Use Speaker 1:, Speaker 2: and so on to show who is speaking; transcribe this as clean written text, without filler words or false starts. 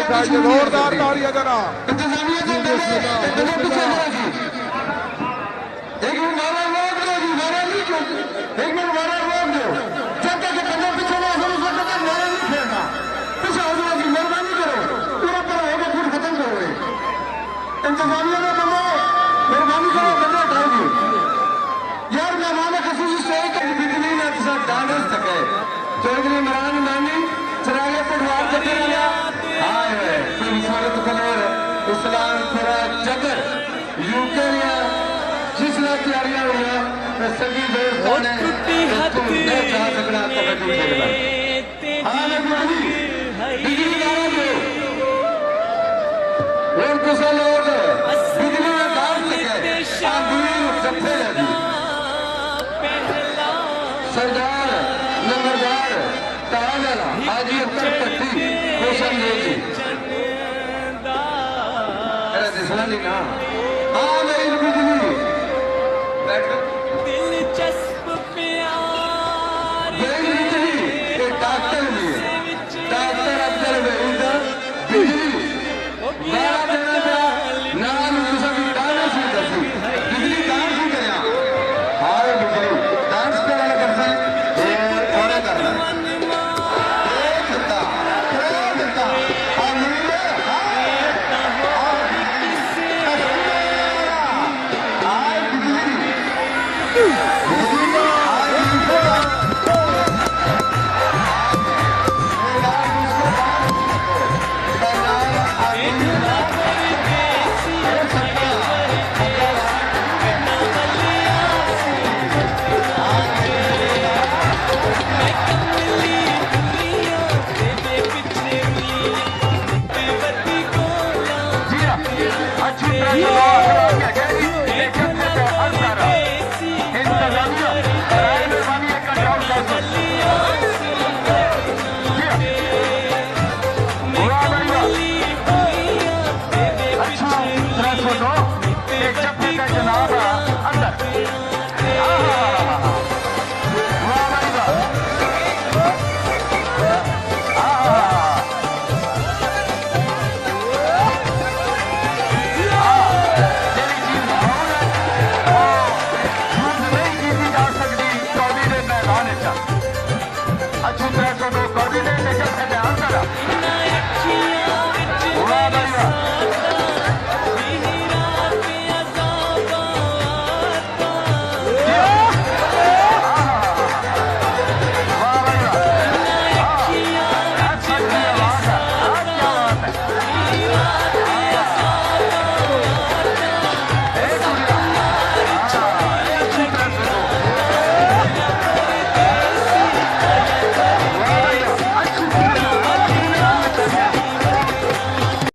Speaker 1: चाहिए जोरदार तालियां जरा।
Speaker 2: इंतजामिया को एक मिनट नारा रोक दो जी, नारा नहीं क्यों, एक मिनट नारा रोक दो। जब तक ये पंजाब पीछे ना हो उस वक्त तक नारा नहीं फेरना। पीछे हो जाओ जी, मेहरबानी करो, पूरा पर होगा फिर खत्म करो। इंतजामिया में बंदे मेहरबानी करो, बंदे हटाओ जी यार। मेहमान खसूस स्टेज तक बिजली ना किसा डांडस तक है चौधरी इमरान मानी चरागे पटवार जटे वाला हाय है फिर स्वागत कलर इस्लाम पूरा जगर यूके ने जिसने तैयारियां हुई हैं सभी दोस्तों ने तुम नहीं चाह सकना कबड्डी खेलना। हाँ मेहरबानी बिजली गाना दो और कुछ लोग बिजली में डाल सके आंधी जफ्फे लगी सरदार नंबरदार ताराला हाजी अख्तर पट्टी कोशन देवी ना